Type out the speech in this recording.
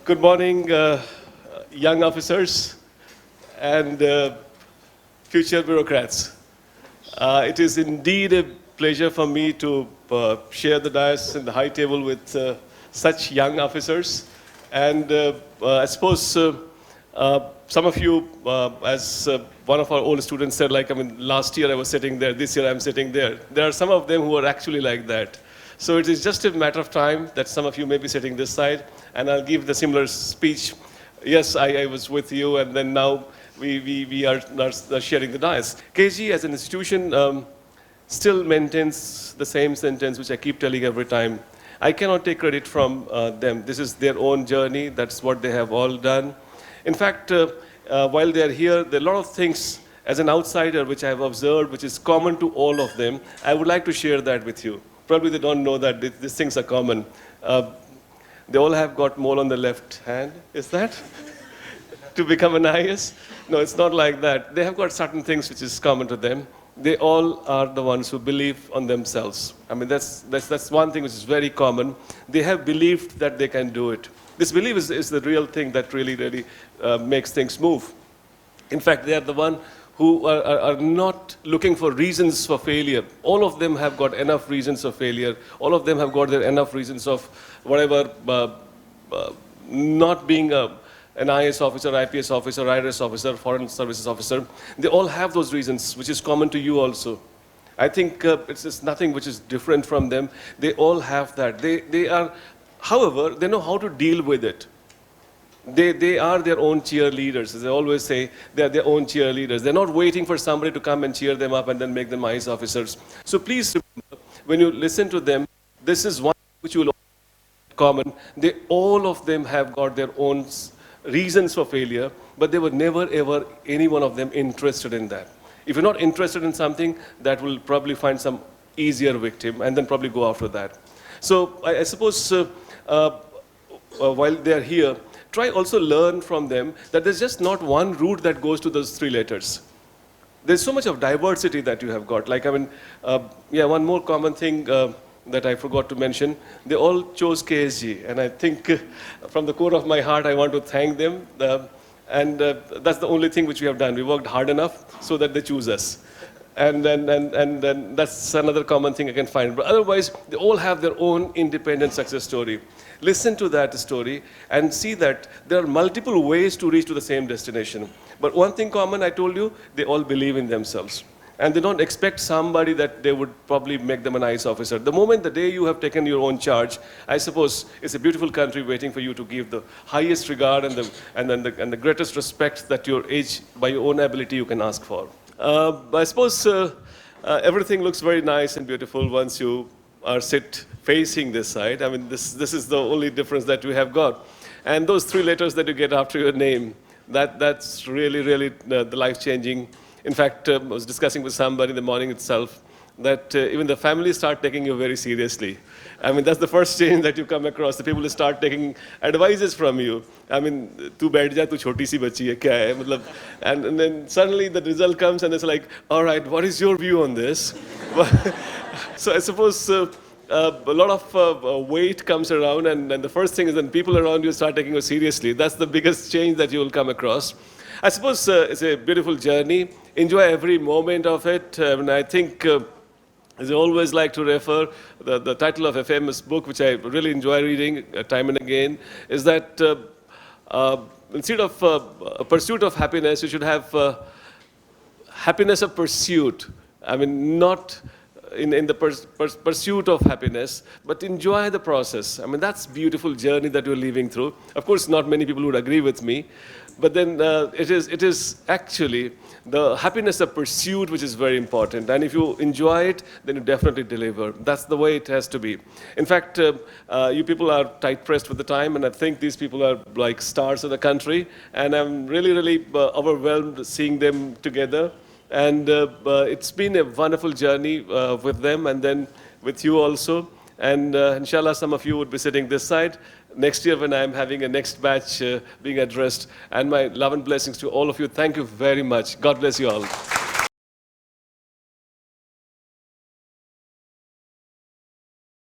Good morning, young officers and future bureaucrats. It is indeed a pleasure for me to share the dais and the high table with such young officers. And I suppose some of you, as one of our old students said, last year I was sitting there, this year I'm sitting there. There are some of them who are actually like that. So it is just a matter of time that some of you may be sitting this side, and I'll give the similar speech. Yes, I was with you, and then now we are sharing the dais. KG as an institution still maintains the same sentence which I keep telling every time. I cannot take credit from them. This is their own journey. That's what they have all done. In fact, while they're here, there are a lot of things as an outsider which I have observed, which is common to all of them. I would like to share that with you. Probably they don't know that these things are common. They all have got mole on the left hand. Is that? To become an IS? No, it's not like that. They have got certain things which is common to them. They all are the ones who believe on themselves. I mean, that's one thing which is very common. They have believed that they can do it. This belief is the real thing that really makes things move. In fact, they are the one who are not looking for reasons for failure. All of them have got enough reasons of failure. All of them have got their enough reasons of whatever, not being an IS officer, IPS officer, IRS officer, foreign services officer. They all have those reasons, which is common to you also. I think it's nothing which is different from them. They all have that. They are, however, they know how to deal with it. They are their own cheerleaders. As I always say, they are their own cheerleaders. They're not waiting for somebody to come and cheer them up and then make them IS officers. So please remember, when you listen to them, this is one which you will common. All of them have got their own reasons for failure, but they were never ever any one of them interested in that. If you're not interested in something, that will probably find some easier victim and then probably go after that. So I suppose while they're here, try also learn from them that there's just not one route that goes to those three letters. There's so much of diversity that you have got. One more common thing that I forgot to mention, they all chose KSG. And I think from the core of my heart, I want to thank them. That's the only thing which we have done. We worked hard enough so that they choose us. And then that's another common thing I can find. But otherwise, they all have their own independent success story. Listen to that story and see that there are multiple ways to reach to the same destination. But one thing common, I told you, they all believe in themselves. And they don't expect somebody that they would probably make them an IS officer. The moment, the day you have taken your own charge, I suppose it's a beautiful country waiting for you to give the highest regard and the greatest respect that your age, by your own ability, you can ask for. I suppose everything looks very nice and beautiful once you are facing this side. I mean, this is the only difference that we have got. And those three letters that you get after your name, that's really the life-changing. In fact, I was discussing with somebody in the morning itself that even the family start taking you very seriously. I mean, that's the first change that you come across. The people who start taking advices from you. I mean, tu baith ja, tu choti si bachi hai, kya hai? Matlab, and then suddenly the result comes and it's like, all right, what is your view on this? So I suppose a lot of weight comes around, and the first thing is then people around you start taking you seriously. That's the biggest change that you will come across. I suppose it's a beautiful journey. Enjoy every moment of it. And I think, as I always like to refer, the title of a famous book, which I really enjoy reading time and again, is that instead of a pursuit of happiness, you should have happiness of pursuit. I mean, not in the pursuit of happiness, but enjoy the process. I mean, that's a beautiful journey that you're living through. Of course, not many people would agree with me, but then it is actually the happiness of pursuit which is very important. And if you enjoy it, then you definitely deliver. That's the way it has to be. In fact, you people are tight-pressed with the time, and I think these people are like stars of the country. And I'm really overwhelmed seeing them together. And it's been a wonderful journey with them and then with you also. And inshallah, some of you would be sitting this side next year when I'm having a next batch being addressed. And my love and blessings to all of you. Thank you very much. God bless you all.